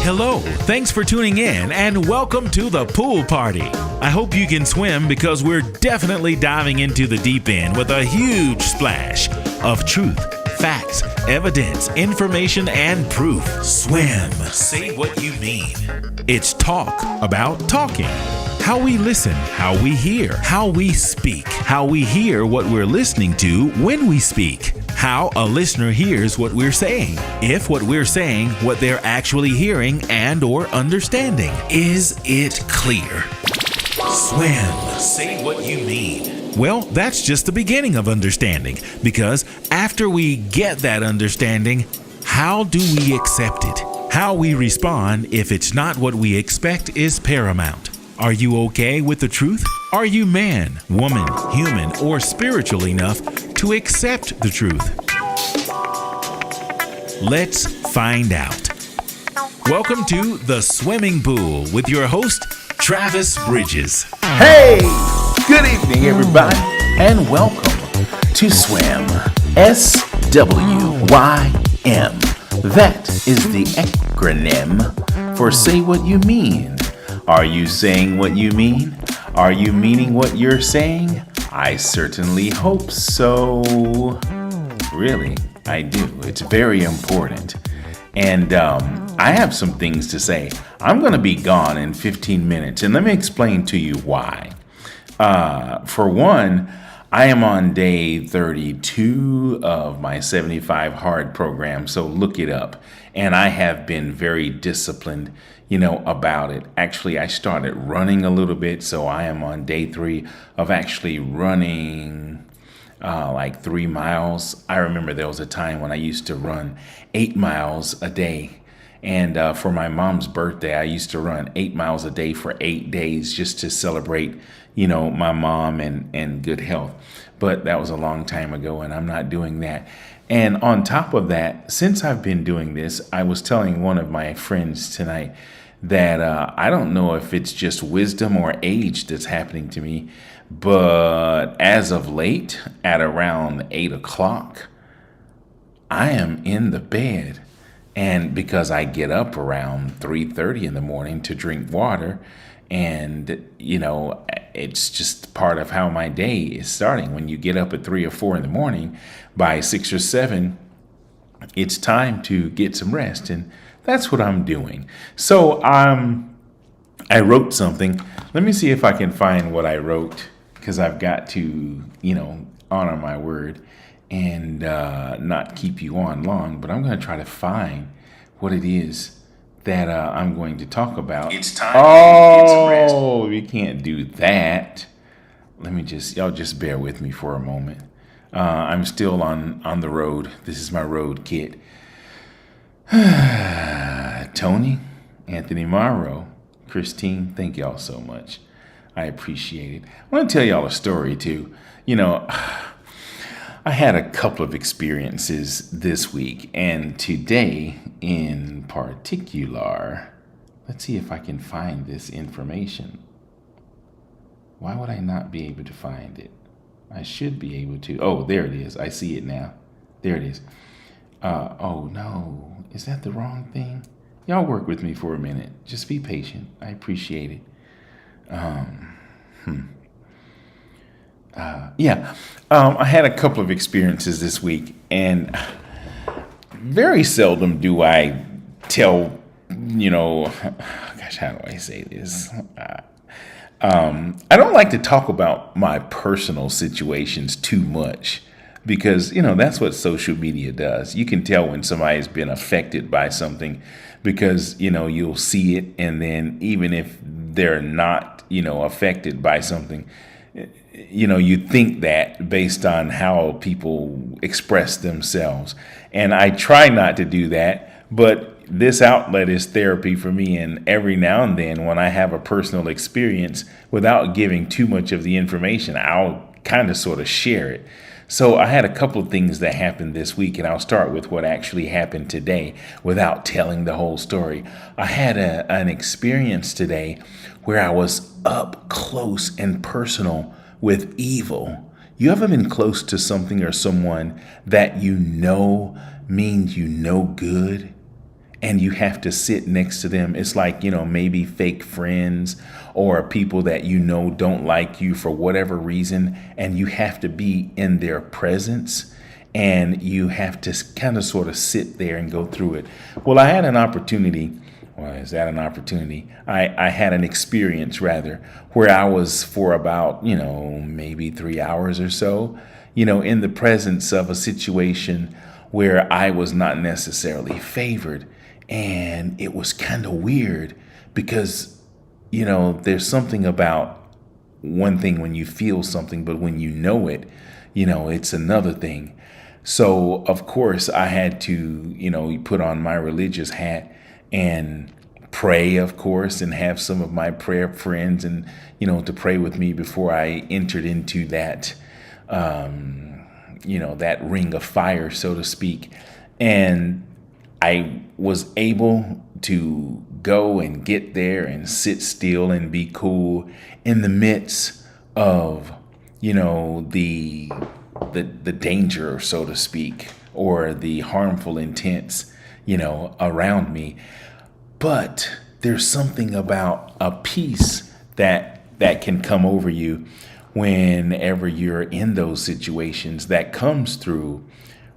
Hello, thanks for tuning in and welcome to the pool party. I hope you can swim because we're definitely diving into the deep end with a huge splash of truth, facts, evidence, information, and proof. Swim. Say what you mean. It's talk about talking. How we listen, how we hear, how we speak, how we hear what we're listening to when we speak, how a listener hears what we're saying, if what we're saying, what they're actually hearing and or understanding. Is it clear? Swim. Say what you mean. Well, that's just the beginning of understanding, because after we get that understanding, how do we accept it? How we respond if it's not what we expect is paramount. Are you okay with the truth? Are you man, woman, human, or spiritual enough to accept the truth? Let's find out. Welcome to The Swimming Pool with your host, Travis Bridges. Hey, good evening, everybody, and welcome to Swim. SWYM. That is the acronym for Say What You Mean. Are you saying what you mean? Are you meaning what you're saying? I certainly hope so. Really, I do. It's very important. And I have some things to say. I'm going to be gone in 15 minutes, and let me explain to you why. For one, I am on day 32 of my 75 hard program, so look it up. And I have been very disciplined, about it. Actually, I started running a little bit, so I am on day 3 of actually running like 3 miles. I remember there was a time when I used to run 8 miles a day. And for my mom's birthday, I used to run 8 miles a day for 8 days just to celebrate, my mom and good health. But that was a long time ago, and I'm not doing that. And on top of that, since I've been doing this, I was telling one of my friends tonight that I don't know if it's just wisdom or age that's happening to me, but as of late, at around 8 o'clock, I am in the bed. And because I get up around 3:30 in the morning to drink water, and, it's just part of how my day is starting. When you get up at 3 or 4 in the morning, by 6 or 7, it's time to get some rest. And that's what I'm doing. So I wrote something. Let me see if I can find what I wrote, because I've got to, honor my word and not keep you on long. But I'm going to try to find what it is that I'm going to talk about. It's time to get some rest. Oh, we can't do that. Y'all just bear with me for a moment. I'm still on the road. This is my road kit. Tony, Anthony Morrow, Christine, thank y'all so much. I appreciate it. I want to tell y'all a story too. I had a couple of experiences this week, and today in particular, let's see if I can find this information. Why would I not be able to find it? I should be able to. Oh, there it is. I see it now. There it is. Oh no, is that the wrong thing? Y'all work with me for a minute. Just be patient. I appreciate it. I had a couple of experiences this week, and very seldom do I tell, how do I say this? I don't like to talk about my personal situations too much, because, that's what social media does. You can tell when somebody's been affected by something because, you'll see it, and then even if they're not, affected by something, you think that based on how people express themselves. And I try not to do that, but this outlet is therapy for me. And every now and then when I have a personal experience, without giving too much of the information, I'll kind of sort of share it. So I had a couple of things that happened this week, and I'll start with what actually happened today without telling the whole story. I had an experience today where I was up close and personal with evil. You ever been close to something or someone that you know means you no good? And you have to sit next to them. It's like, maybe fake friends or people that don't like you for whatever reason, and you have to be in their presence, and you have to kind of sort of sit there and go through it. Well, I had an opportunity. Well, is that an opportunity? I had an experience, rather, where I was for about, maybe 3 hours or so, in the presence of a situation where I was not necessarily favored. And it was kind of weird because, there's something about one thing when you feel something, but when you know it, it's another thing. So, of course, I had to, put on my religious hat and pray, of course, and have some of my prayer friends and, to pray with me before I entered into that, that ring of fire, so to speak. And I was able to go and get there and sit still and be cool in the midst of, the danger, so to speak, or the harmful intents, around me. But there's something about a peace that can come over you whenever you're in those situations that comes through,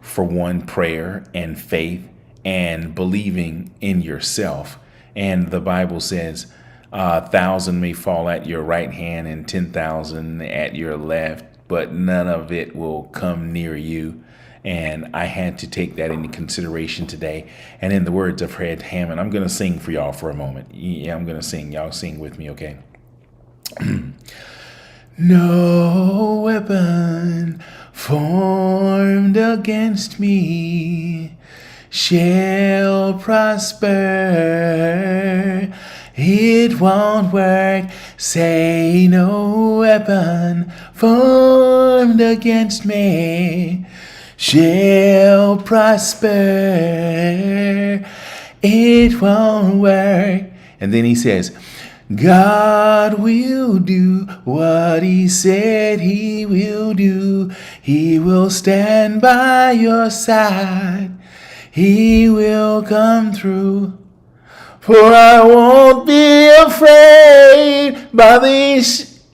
for one, prayer and faith and believing in yourself. And the Bible says, 1,000 may fall at your right hand and 10,000 at your left, but none of it will come near you. And I had to take that into consideration today. And in the words of Fred Hammond, I'm going to sing for y'all for a moment. Yeah, I'm going to sing. Y'all sing with me, okay? No weapon formed against me shall prosper. It won't work. Say no weapon formed against me shall prosper. It won't work. And then he says, God will do what he said he will do. He will stand by your side. He will come through. For I won't be afraid by these.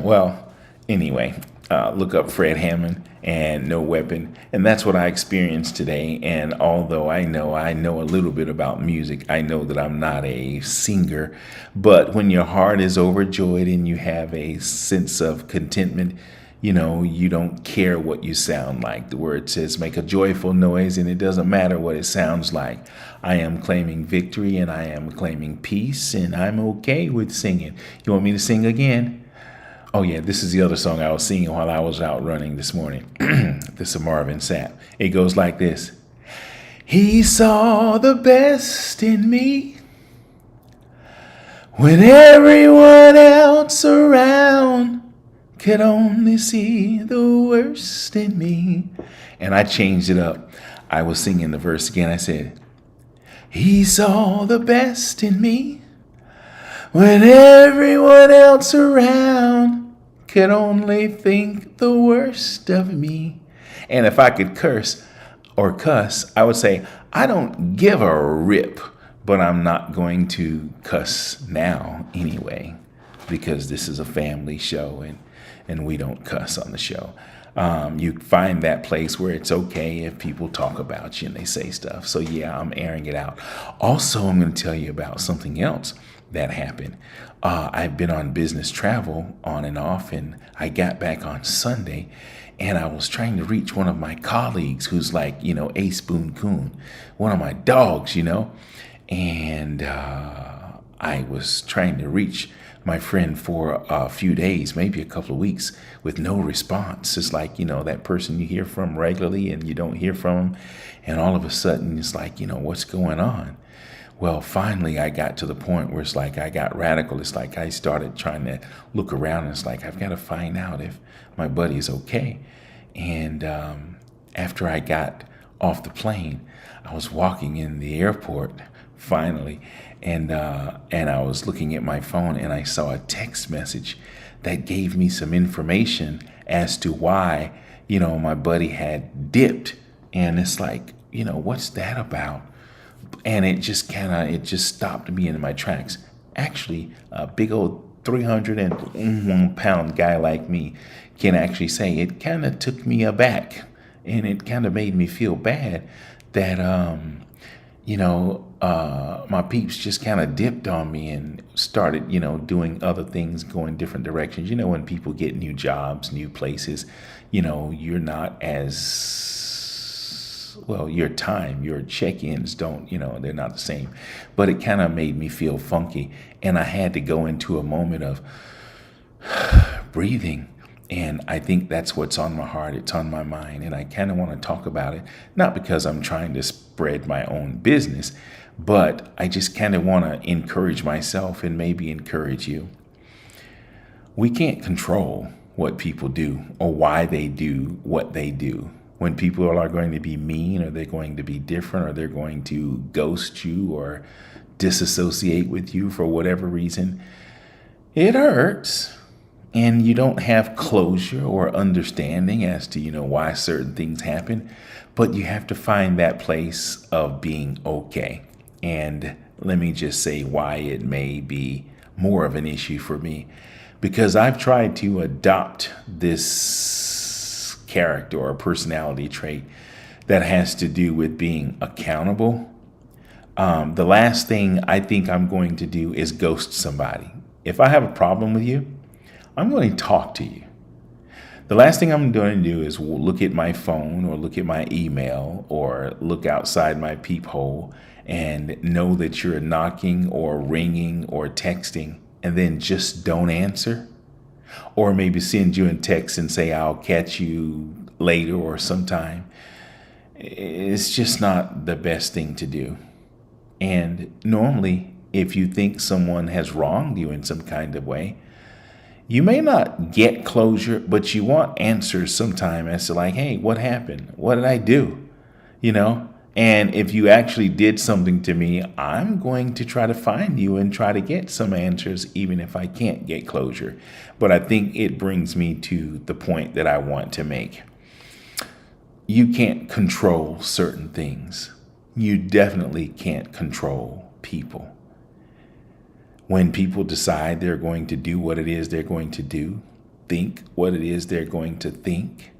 Well, anyway, look up Fred Hammond and No Weapon. And that's what I experienced today. And although I know a little bit about music, I know that I'm not a singer. But when your heart is overjoyed and you have a sense of contentment, you don't care what you sound like. The word says make a joyful noise, and it doesn't matter what it sounds like. I am claiming victory and I am claiming peace, and I'm okay with singing. You want me to sing again? Oh yeah, this is the other song I was singing while I was out running this morning. This is Marvin Sapp. It goes like this. He saw the best in me when everyone else around could only see the worst in me. And I changed it up. I was singing the verse again. I said, he saw the best in me when everyone else around could only think the worst of me. And if I could curse or cuss, I would say, I don't give a rip, but I'm not going to cuss now anyway, because this is a family show and we don't cuss on the show. You find that place where it's okay if people talk about you and they say stuff. So yeah, I'm airing it out. Also, I'm going to tell you about something else that happened. I've been on business travel on and off, and I got back on Sunday, and I was trying to reach one of my colleagues who's like, A Spoon Coon, one of my dogs, and I was trying to reach my friend for a few days, maybe a couple of weeks, with no response. It's like, that person you hear from regularly and you don't hear from them, and all of a sudden it's like, what's going on? Well, finally I got to the point where it's like I got radical. It's like I started trying to look around, and it's like I've got to find out if my buddy is okay. And after I got off the plane, I was walking in the airport finally, and I was looking at my phone, and I saw a text message that gave me some information as to why, my buddy had dipped. And it's like, what's that about? And it just stopped me in my tracks. Actually, a big old 301-pound guy like me can actually say it kind of took me aback, and it kind of made me feel bad that my peeps just kind of dipped on me and started, doing other things, going different directions. When people get new jobs, new places, you're not as well, your check-ins don't, they're not the same. But it kind of made me feel funky, and I had to go into a moment of breathing. And I think that's what's on my heart. It's on my mind. And I kind of want to talk about it, not because I'm trying to spread my own business, but I just kind of want to encourage myself and maybe encourage you. We can't control what people do or why they do what they do. When people are going to be mean, or they're going to be different, or they're going to ghost you or disassociate with you for whatever reason, it hurts. And you don't have closure or understanding as to, why certain things happen. But you have to find that place of being okay. And let me just say why it may be more of an issue for me. Because I've tried to adopt this character or personality trait that has to do with being accountable. The last thing I think I'm going to do is ghost somebody. If I have a problem with you, I'm going to talk to you. The last thing I'm going to do is look at my phone or look at my email or look outside my peephole and know that you're knocking or ringing or texting and then just don't answer. Or maybe send you a text and say, I'll catch you later or sometime. It's just not the best thing to do. And normally, if you think someone has wronged you in some kind of way, you may not get closure, but you want answers sometime as to like, hey, what happened? What did I do? And if you actually did something to me, I'm going to try to find you and try to get some answers, even if I can't get closure. But I think it brings me to the point that I want to make. You can't control certain things. You definitely can't control people. When people decide they're going to do what it is they're going to do, think what it is they're going to think,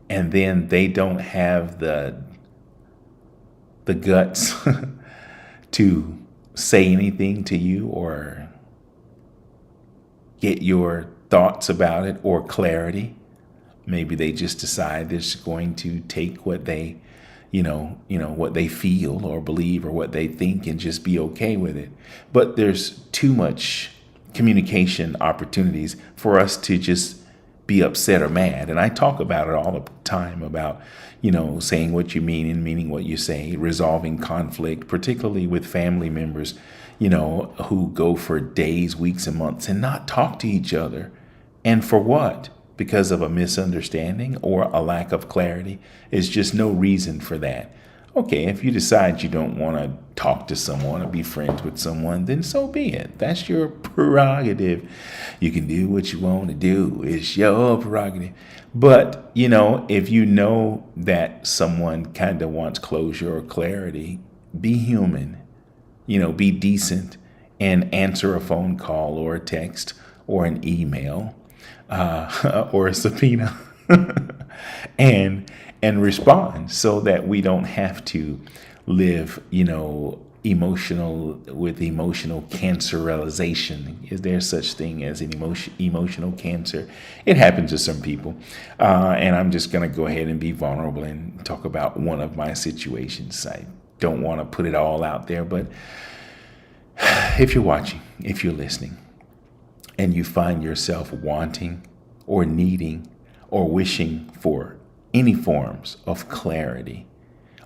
and then they don't have the guts to say anything to you or get your thoughts about it or clarity. Maybe they just decide they're just going to take what they, what they feel or believe or what they think and just be okay with it. But there's too much communication opportunities for us to just be upset or mad. And I talk about it all the time about, saying what you mean and meaning what you say, resolving conflict, particularly with family members, who go for days, weeks, and months and not talk to each other. And for what? Because of a misunderstanding or a lack of clarity. There's just no reason for that. Okay, if you decide you don't want to talk to someone or be friends with someone, then so be it. That's your prerogative. You can do what you want to do. It's your prerogative. But, if you know that someone kind of wants closure or clarity, be human, be decent and answer a phone call or a text or an email or a subpoena and respond so that we don't have to live, emotional canceralization. Is there such thing as an emotional cancer? It happens to some people. And I'm just going to go ahead and be vulnerable and talk about one of my situations. I don't want to put it all out there, but if you're watching, if you're listening, and you find yourself wanting or needing or wishing for any forms of clarity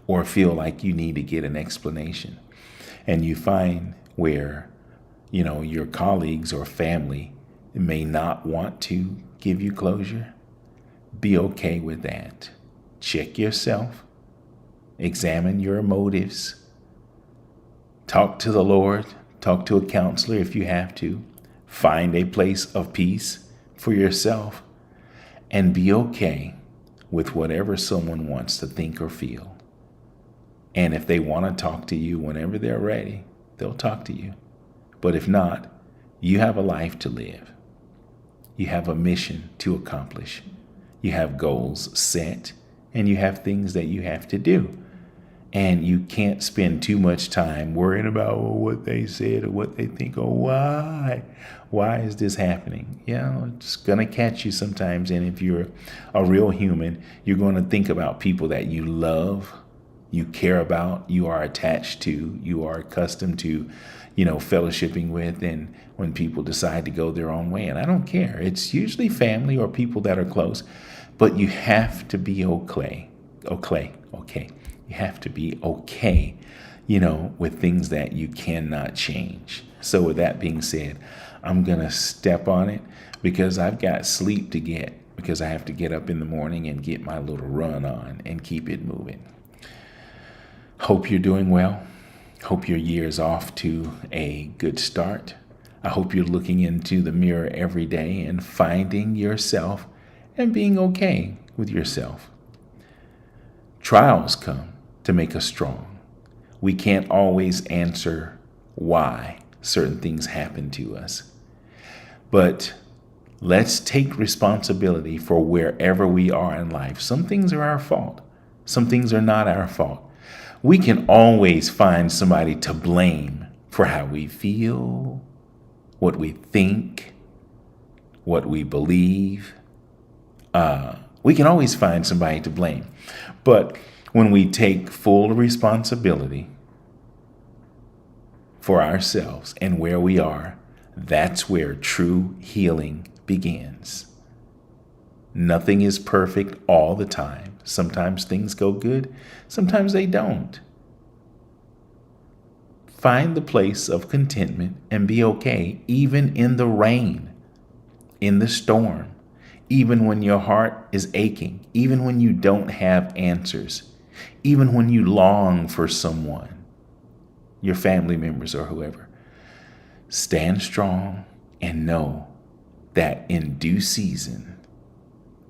or feel like you need to get an explanation, and you find where, your colleagues or family may not want to give you closure, Be okay with that. Check yourself. Examine your motives. Talk to the Lord. Talk to a counselor if you have to. Find a place of peace for yourself. And be okay with whatever someone wants to think or feel. And if they want to talk to you whenever they're ready, they'll talk to you. But if not, you have a life to live. You have a mission to accomplish. You have goals set, and you have things that you have to do. And you can't spend too much time worrying about what they said or what they think or why. Why is this happening? It's going to catch you sometimes. And if you're a real human, you're going to think about people that you love, you care about, you are attached to, you are accustomed to, fellowshipping with. And when people decide to go their own way, and I don't care, it's usually family or people that are close, but you have to be okay. You have to be okay, with things that you cannot change. So with that being said, I'm going to step on it because I've got sleep to get, because I have to get up in the morning and get my little run on and keep it moving. Hope you're doing well. Hope your year is off to a good start. I hope you're looking into the mirror every day and finding yourself and being okay with yourself. Trials come to make us strong. We can't always answer why certain things happen to us. But let's take responsibility for wherever we are in life. Some things are our fault. Some things are not our fault. We can always find somebody to blame for how we feel, what we think, what we believe. We can always find somebody to blame. But when we take full responsibility for ourselves and where we are, that's where true healing begins. Nothing is perfect all the time. Sometimes things go good, sometimes they don't. Find the place of contentment and be okay, even in the rain, in the storm, even when your heart is aching, even when you don't have answers, even when you long for someone, your family members or whoever. Stand strong and know that in due season,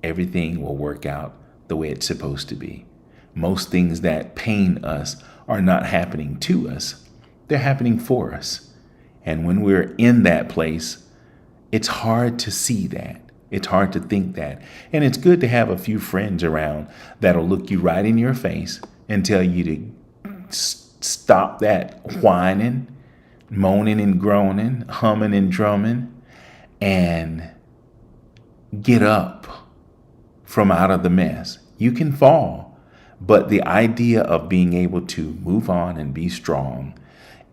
everything will work out the way it's supposed to be. Most things that pain us are not happening to us. They're happening for us. And when we're in that place, it's hard to see that. It's hard to think that. And it's good to have a few friends around that'll look you right in your face and tell you to stop that whining, moaning and groaning, humming and drumming, and get up from out of the mess. You can fall, but the idea of being able to move on and be strong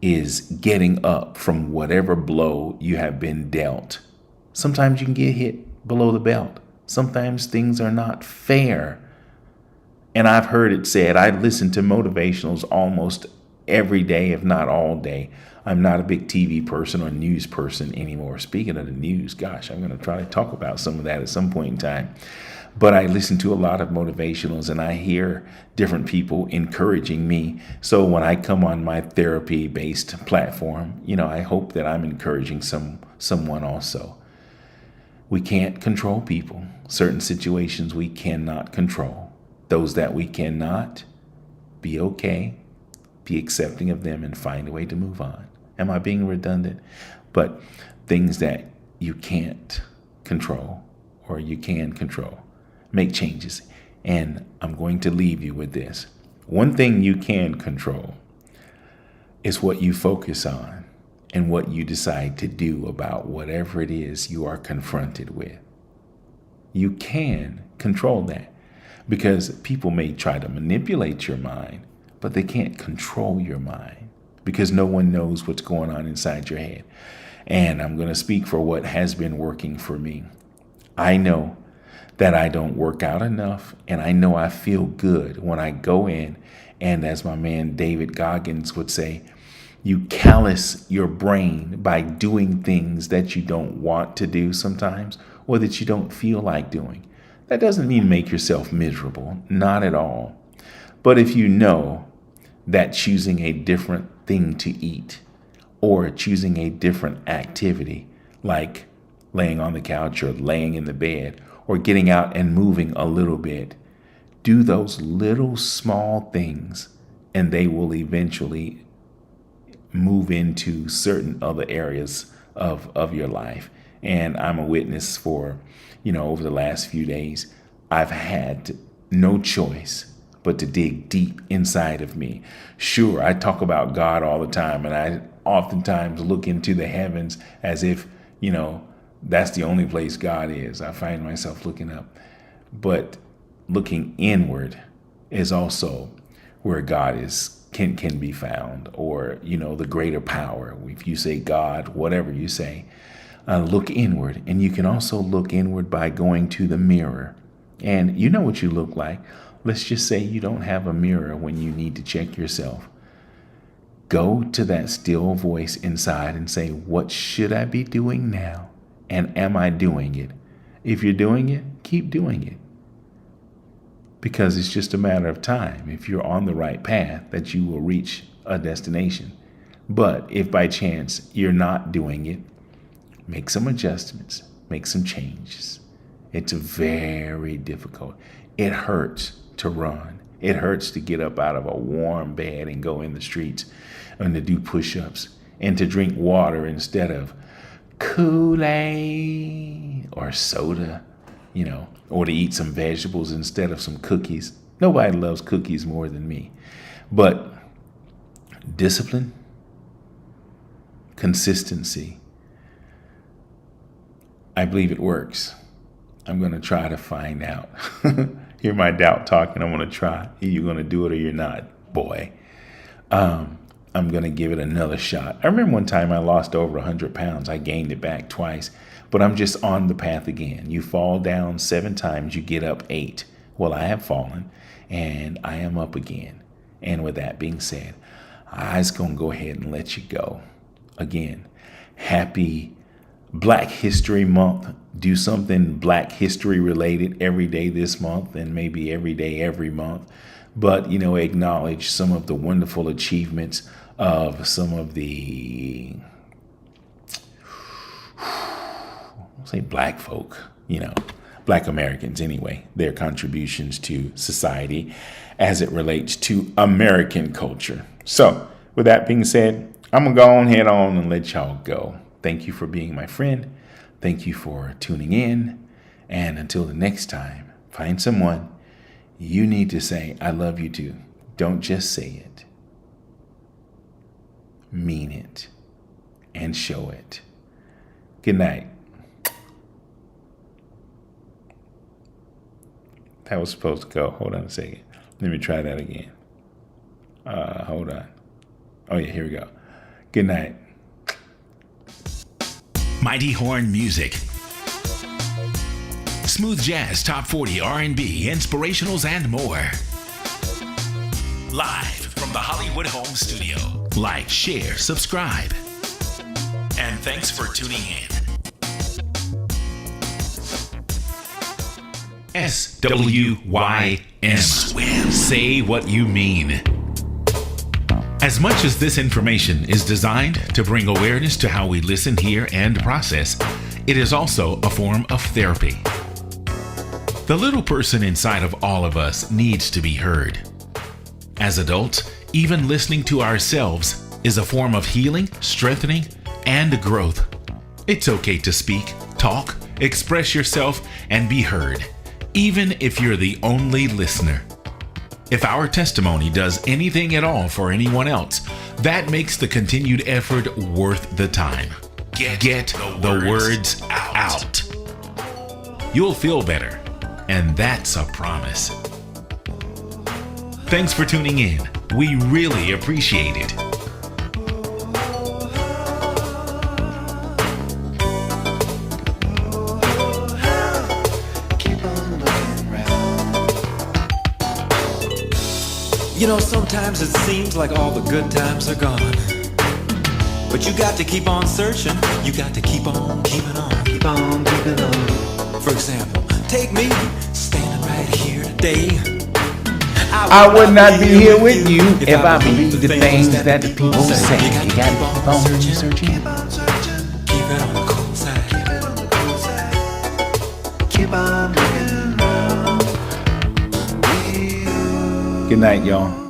is getting up from whatever blow you have been dealt. Sometimes you can get hit below the belt. Sometimes things are not fair. And I've heard it said, I listen to motivationals almost every day, if not all day. I'm not a big TV person or news person anymore. Speaking of the news, gosh, I'm going to try to talk about some of that at some point in time. But I listen to a lot of motivationals and I hear different people encouraging me. So when I come on my therapy-based platform, I hope that I'm encouraging someone also. We can't control people. Certain situations we cannot control. Those that we cannot, be okay, be accepting of them and find a way to move on. Am I being redundant? But things that you can't control or you can control, make changes. And I'm going to leave you with this. One thing you can control is what you focus on and what you decide to do about whatever it is you are confronted with. You can control that because people may try to manipulate your mind, but they can't control your mind because no one knows what's going on inside your head. And I'm going to speak for what has been working for me. I know that I don't work out enough, and I know I feel good when I go in, and as my man David Goggins would say, you callous your brain by doing things that you don't want to do sometimes, or that you don't feel like doing. That doesn't mean make yourself miserable, not at all. But if you know that choosing a different thing to eat or choosing a different activity, like laying on the couch or laying in the bed or getting out and moving a little bit, do those little small things and they will eventually move into certain other areas of your life. And I'm a witness for, over the last few days, I've had no choice but to dig deep inside of me. Sure, I talk about God all the time, and I oftentimes look into the heavens as if, that's the only place God is. I find myself looking up. But looking inward is also where God can be found, or, the greater power. If you say God, whatever you say, look inward. And you can also look inward by going to the mirror. And you know what you look like. Let's just say you don't have a mirror when you need to check yourself. Go to that still voice inside and say, what should I be doing now? And am I doing it? If you're doing it, keep doing it. Because it's just a matter of time, if you're on the right path, that you will reach a destination. But if by chance you're not doing it, make some adjustments, make some changes. It's very difficult. It hurts to run. It hurts to get up out of a warm bed and go in the streets and to do push-ups and to drink water instead of Kool-Aid or soda, or to eat some vegetables instead of some cookies. Nobody loves cookies more than me. But discipline, consistency, I believe it works. I'm going to try to find out. Hear my doubt talking. I'm going to try. You're going to do it or you're not, boy. I'm going to give it another shot. I remember one time I lost over 100 pounds. I gained it back twice, but I'm just on the path again. You fall down 7 times, you get up 8. Well, I have fallen and I am up again. And with that being said, I was going to go ahead and let you go. Again, happy Black History Month. Do something Black History related every day this month and maybe every day every month. But, acknowledge some of the wonderful achievements of some of the, I'll say Black folk, Black Americans anyway, their contributions to society as it relates to American culture. So with that being said, I'm going to go head on and let y'all go. Thank you for being my friend. Thank you for tuning in. And until the next time, find someone you need to say, I love you too. Don't just say it. Mean it and show it. Good night. That was supposed to go. Hold on a second. Let me try that again. Hold on. Oh yeah, here we go. Good night. Mighty Horn Music. Smooth jazz, top 40, R&B, inspirationals, and more. Live from the Hollywood Home Studio. Like, share, subscribe. And thanks for tuning in. SWYM. Swim. Say what you mean. As much as this information is designed to bring awareness to how we listen, hear, and process, it is also a form of therapy. The little person inside of all of us needs to be heard. As adults, even listening to ourselves is a form of healing, strengthening, and growth. It's okay to speak, talk, express yourself, and be heard, even if you're the only listener. If our testimony does anything at all for anyone else, that makes the continued effort worth the time. Get the words out. You'll feel better, and that's a promise. Thanks for tuning in. We really appreciate it. Sometimes it seems like all the good times are gone. But you got to keep on searching. You got to keep on keeping on. Keep on keeping on. For example, take me standing right here today. I would not be here with you if I believed the things that the people say. You gotta keep on searching. Keep it on the cold side. Keep on looking around. Good night, y'all.